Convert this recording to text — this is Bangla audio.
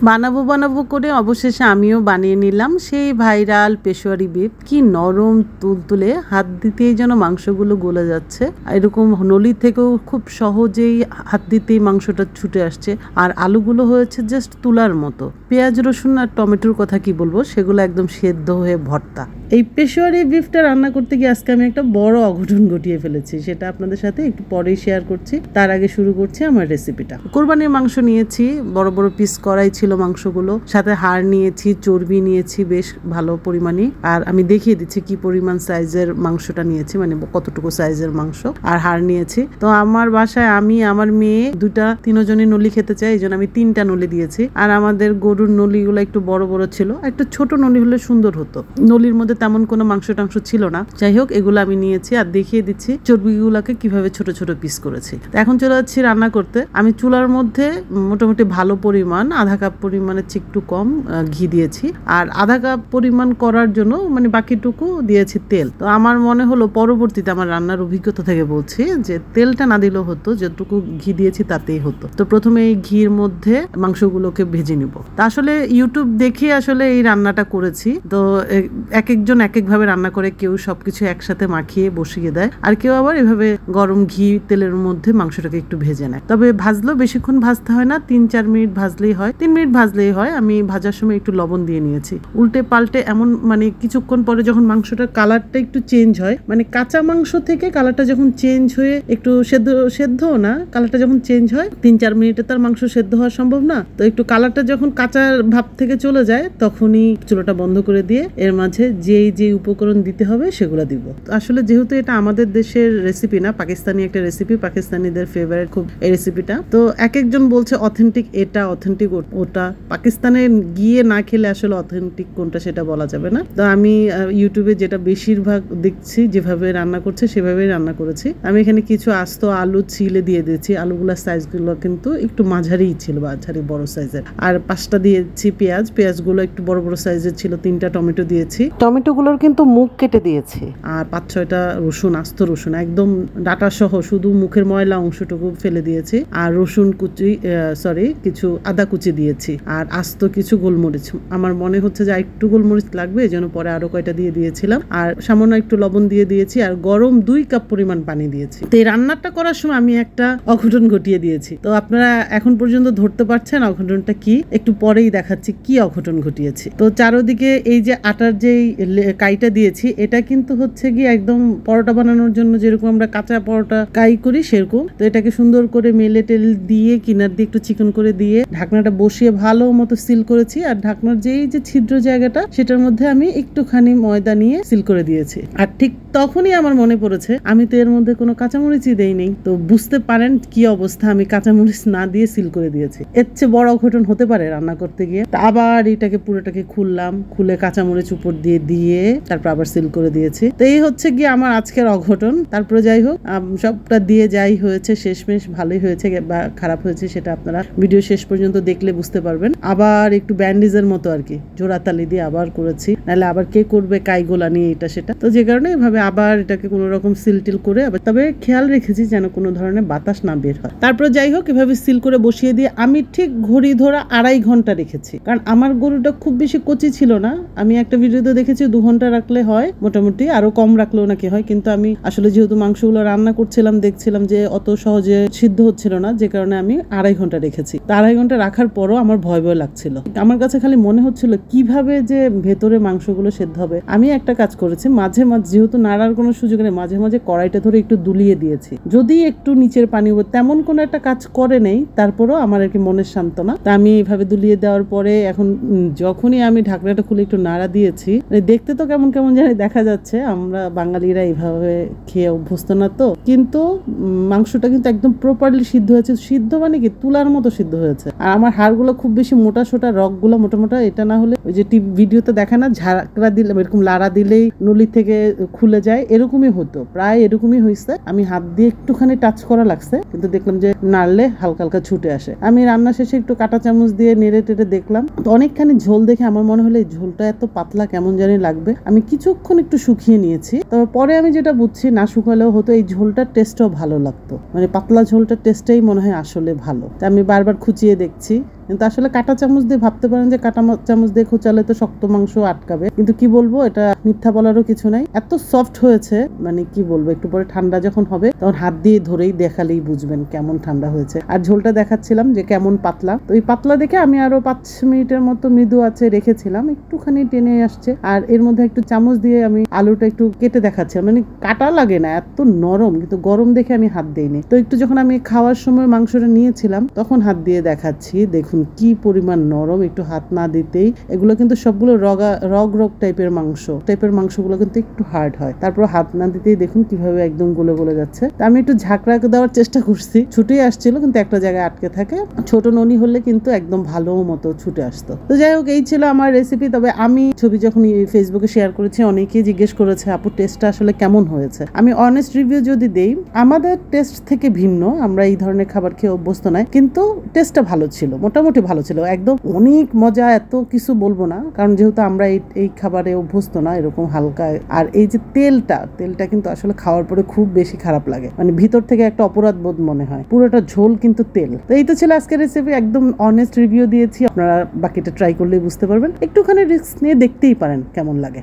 বানাবো বানাবো করে অবশেষে আমিও বানিয়ে নিলাম সেই ভাইরাল পেশোয়ারি বিফ। কি নরম তুলতুলে, হাত দিতেই যেন মাংসগুলো গলে যাচ্ছে। এরকম নলি থেকেও খুব সহজেই হাত দিতেই মাংসটা ছুটে আসছে। আর আলুগুলো হয়েছে জাস্ট তুলার মতো। পেঁয়াজ রসুন আর টমেটোর কথা কি বলবো, সেগুলো একদম সেদ্ধ হয়ে ভর্তা। এই পেশোয়ারি বিফটা রান্না করতে গিয়ে আজকে আমি একটা বড় অঘটন ঘটিয়ে ফেলেছি, সেটা আপনাদের সাথে একটু পরেই শেয়ার করছি। তার আগে শুরু করছি আমার রেসিপিটা। কোরবানির মাংস নিয়েছি, বড় বড় পিস করাই ছিল মাংসগুলো, সাথে হাড় নিয়েছি, চর্বি নিয়েছি বেশ ভালো পরিমাণে। আর আমি দেখিয়ে দিচ্ছি কি পরিমাণ সাইজের মাংসটা নিয়েছি, মানে কতটুকু সাইজের মাংস আর হাড় নিয়েছি। তো আমার বাসায় আমি, আমার মেয়ে তিনজনই নলি খেতে চাই, এই জন্য আমি 3টা নলি দিয়েছি। আর আমাদের গরুর নলিগুলো একটু বড় বড় ছিল, একটু ছোট নলি হলে সুন্দর হতো। নলির মধ্যে তেমন কোনো মাংস টাংস ছিল না। যাই হোক, এগুলো আমি নিয়েছি আর দেখিয়ে দিচ্ছি চর্বিগুলোকে কিভাবে ছোট ছোট পিস করেছি। এখন চলে যাচ্ছি রান্না করতে। আমি চুলার মধ্যে মোটামুটি ভালো পরিমাণ, আধা কাপ পরিমাণের চেয়ে একটু কম ঘি দিয়েছি। আর আধা কাপ পরিমাণ করার জন্য মানে বাকিটুকু দিয়েছি তেল। তো আমার মনে হলো পরবর্তীতে, আমার রান্নার অভিজ্ঞতা থেকে বলছি, যে তেলটা না দিলেও হতো, যতটুকু ঘি দিয়েছি তাতেই হতো। তো প্রথমে এই ঘির মধ্যে মাংসগুলোকে ভেজে নিব। তা আসলে ইউটিউব দেখে আসলে এই রান্নাটা করেছি। তো এক একজন এক একভাবে রান্না করে, কেউ সবকিছু একসাথে মাখিয়ে বসিয়ে দেয়, আর কেউ আবার এভাবে গরম ঘি তেলের মধ্যে মাংসটাকে একটু ভেজে নেয়। তবে ভাজলেও বেশিক্ষণ ভাজতে হয় না, 3-4 মিনিট ভাজলেই হয়, 3 মিনিট ভাজলেই হয়। আমি ভাজার সময় একটু লবণ দিয়ে নিয়েছি। উল্টে পাল্টে এমন মানে কিছুক্ষণ পরে যখন মাংসটার কালারটা একটু চেঞ্জ হয়, মানে কাঁচা মাংস থেকে কালারটা যখন চেঞ্জ হয়ে একটু সেদ্ধ না, কালারটা যখন চেঞ্জ হয়, 3-4 মিনিটে তার মাংস সেদ্ধ হওয়া সম্ভব না। তো একটু কালারটা যখন কাঁচা ভাব থেকে চলে যায়, তখনই চুলাটা বন্ধ করে দিয়ে এর মাঝে যে উপকরণ দিতে হবে সেগুলো দিব। আসলে যেহেতু এটা আমাদের দেশের রেসিপি না, পাকিস্তানি একটা রেসিপি, পাকিস্তানিদের ফেভারিট খুব এই রেসিপিটা। তো এক একজন বলছে অথেন্টিক এটা, অথেন্টিক ওটা। পাকিস্তানে গিয়ে না খেলে আসলে অথেন্টিক কোনটা সেটা বলা যাবে না। তো আমি ইউটিউবে যেটা বেশিরভাগ দেখছি যেভাবে রান্না করছে সেভাবেই রান্না করেছি। আমি এখানে কিছু আস্ত আলু ছিলে দিয়ে দিয়েছি। আলুগুলার সাইজগুলো কিন্তু একটু মাঝারি ছিল, মাঝারি বড় সাইজের। আর 5টা দিয়েছি পেঁয়াজগুলো একটু বড় বড় সাইজের ছিল। 3টা টমেটো দিয়েছি, টমেটোগুলোর কিন্তু মুখ কেটে দিয়েছি। আর 5-6টা রসুন, আস্ত রসুন, একদম ডাটা সহ, শুধু মুখের ময়লা অংশটুকু ফেলে দিয়েছি। আর রসুন কুচি, কিছু আদা কুচি দিয়েছি। আর আস্ত কিছু গোলমরিচ, আমার মনে হচ্ছে যে একটু গোলমরিচ লাগবে, এই জন্য পরে আরো কয়টা দিয়ে দিয়েছিলাম। আর সামান্য একটু লবণ দিয়ে দিয়েছি। আর গরম 2 কাপ পরিমাণ পানি দিয়েছি। তো এই রান্নাটা করার সময় আমি একটা অঘটন ঘটিয়ে দিয়েছি। তো আপনারা এখন পর্যন্ত ধরতে পারছেন অঘটনটা কি? একটু পরেই দেখাচ্ছি কি অঘটন ঘটিয়েছি। তো চারোদিকে এই যে আটার যেই কাইটা দিয়েছি, এটা কিন্তু হচ্ছে কি একদম পরোটা বানানোর জন্য যেরকম আমরা কাঁচা পরোটা কাই করি সেরকম। তো এটাকে সুন্দর করে মেলে টেল দিয়ে, কিনার দিয়ে একটু চিকন করে দিয়ে ঢাকনাটা বসিয়ে ভালো মতো সিল করেছি। আর ঢাকনার যে ছিদ্র জায়গাটা, সেটার মধ্যে আমি একটুখানি ময়দা নিয়ে সিল করে দিয়েছি। আর ঠিক তখনই আমার মনে পড়েছে আমি তো এর মধ্যে কোনো কাঁচামরিচই দেইনি। তো বুঝতে পারেন কি অবস্থা, আমি কাঁচামরিচ না দিয়ে সিল করে দিয়েছি। এর চেয়ে বড় অঘটন হতে পারে রান্না করতে গিয়ে? আবার এটাকে পুরোটাকে খুললাম, খুলে কাঁচামরিচ উপর দিয়ে তারপর আবার সিল করে দিয়েছি। তো এই হচ্ছে গিয়ে আমার আজকের অঘটন। তারপরে যাই হোক, সবটা দিয়ে যাই হয়েছে, শেষমেশ ভালোই হয়েছে বা খারাপ হয়েছে সেটা আপনারা ভিডিও শেষ পর্যন্ত দেখলে বুঝতে পারবেন। আবার একটু ব্যান্ডেজের মতো আর কি, জোড়াতালি দিয়ে আবার করেছি, নাহলে আবার কে করবে কাইগোলা নিয়ে এটা সেটা। তো যে কারণে এভাবে আবার এটাকে কোনো রকম সিল টিল করে, আবার তবে খেয়াল রেখেছি যেন কোনো ধরনের বাতাস না বের হয়। তারপরে যাই হোক, এভাবে সিল করে বসিয়ে দিয়ে আমি ঠিক ঘড়ি ধরা 2.5 ঘন্টা রেখেছি। কারণ আমার গরুটা খুব বেশি কচি ছিল না। আমি একটা ভিডিওতে দেখেছি 2 ঘন্টা রাখলে হয়, মোটামুটি আরো কম রাখলেও নাকি হয়। কিন্তু আমি আসলে যেহেতু মাংসগুলো রান্না করছিলাম, দেখছিলাম যে অত সহজে সিদ্ধ হচ্ছিল না, যে কারণে আমি 2.5 ঘন্টা রেখেছি। 2.5 ঘন্টা রাখার পরও আমার ভয় লাগছিল। আমার কাছে খালি মনে হচ্ছিল কিভাবে যে ভেতরে মাংসগুলো সেদ্ধ হবে। আমি একটা কাজ করেছি, মাঝে মাঝে যেহেতু নাড়ার কোনো সুযোগ নেই, মাঝে মাঝে কড়াইটা ধরে একটু দুলিয়ে দিয়েছি, যদি একটু নিচের পানি হবে। তেমন কোনো একটা কাজ করে নেই, তারপরও আমার আর কি মনের সান্ত্বনা। তা আমি এইভাবে দুলিয়ে দেওয়ার পরে এখন যখনই আমি ঢাকনাটা খুলে একটু নাড়া দিয়েছি, দেখতে তো কেমন কেমন জানি দেখা যাচ্ছে। আমরা বাঙালিরা এইভাবে খেয়ে অভ্যস্ত না, তো কিন্তু মাংসটা কিন্তু একদম প্রপারলি সিদ্ধ হয়েছে। সিদ্ধ মানে কি, তুলার মতো সিদ্ধ হয়েছে। আর আমার হাড়গুলো খুব বেশি মোটা সোটা, রগগুলো মোটা মোটা, এটা না হলে ওই যে ভিডিওতে দেখা না, ঝাঁকড়া দিলে এরকম লাড়া দিলেই নলি থেকে খুলে যায়, এরকমই হতো, প্রায় এরকমই হয়েছে। আমি হাত দিয়ে একটুখানি টাচ করা লাগছে, কিন্তু দেখলাম যে নাড়লে হালকা হালকা ছুটে আসে। আমি রান্না শেষে একটু কাঁটা চামচ দিয়ে নেড়ে টেড়ে দেখলাম, তো অনেকখানি ঝোল দেখে আমার মনে হলো এই ঝোলটা এত পাতলা কেমন জানি লাগবে। আমি কিছুক্ষণ একটু শুকিয়ে নিয়েছি। তবে পরে আমি যেটা বুঝছি, না শুকালেও হতো, এই ঝোলটার টেস্টও ভালো লাগতো, মানে পাতলা ঝোলটার টেস্টটাই মনে হয় আসলে ভালো। তা আমি বারবার খুঁচিয়ে দেখছি, কিন্তু আসলে কাঁটা চামচ দিয়ে ভাবতে পারেন যে কাঁটা চামচ দিয়ে খোঁচালে তো শক্ত মাংস আটকাবে, কিন্তু কি বলবো, এটা মিথ্যা বলারও কিছু নাই, এত সফট হয়েছে, মানে কি বলবো, একটু পরে ঠান্ডা যখন হবে তখন হাত দিয়ে ধরেই দেখালেই বুঝবেন কেমন ঠান্ডা হয়েছে। আর ঝোলটা দেখাচ্ছিলাম যে কেমন পাতলা, তো এই পাতলা দেখে আমি আরো 5 মিনিটের মতো মৃদু আছে রেখেছিলাম, একটুখানি টেনে আসছে। আর এর মধ্যে একটু চামচ দিয়ে আমি আলুটা একটু কেটে দেখাচ্ছিলাম, মানে কাটা লাগে না, এত নরম, কিন্তু গরম দেখে আমি হাত দিইনি। তো একটু যখন আমি খাওয়ার সময় মাংসটা নিয়েছিলাম তখন হাত দিয়ে দেখাচ্ছি, দেখুন কি পরিমাণ নরম, একটু হাত না দিতেই। এগুলো কিন্তু সবগুলো রগ টাইপের মাংসগুলো কিন্তু একটু হার্ড হয়, তারপর হাত না দিতেই দেখুন কিভাবে একদম গলে গলে যাচ্ছে। আমি একটু ঝাঁকড়া দেওয়ার চেষ্টা করছি, ছুটে আসছিল কিন্তু একটা জায়গায় আটকে থাকে। ছোট ননি হলে কিন্তু একদম ভালো মতো ছুটে আসতো। তো যাই হোক, এই ছিল আমার রেসিপি। তবে আমি ছবি যখন ফেসবুকে শেয়ার করেছি অনেকেই জিজ্ঞেস করেছে আপু টেস্টটা আসলে কেমন হয়েছে। আমি অনেস্ট রিভিউ যদি দেই, আমাদের টেস্ট থেকে ভিন্ন, আমরা এই ধরনের খাবার খেয়ে অভ্যস্ত নয়, কিন্তু টেস্টটা ভালো ছিল, মোটামুটি ভালো ছিল, একদম অনেক মজা এত কিছু বলবো না, কারণ যেহেতু আমরা এই খাবারে অভ্যস্ত না এরকম হালকা। আর এই যে তেলটা কিন্তু আসলে খাওয়ার পরে খুব বেশি খারাপ লাগে, মানে ভিতর থেকে একটা অপরাধ বোধ মনে হয়, পুরোটা ঝোল কিন্তু তেল। তো এই তো ছিল আজকের রেসিপি, একদম অনেস্ট রিভিউ দিয়েছি, আপনারা বাকিটা ট্রাই করলেই বুঝতে পারবেন, একটুখানি রিস্ক নিয়ে দেখতেই পারেন কেমন লাগে।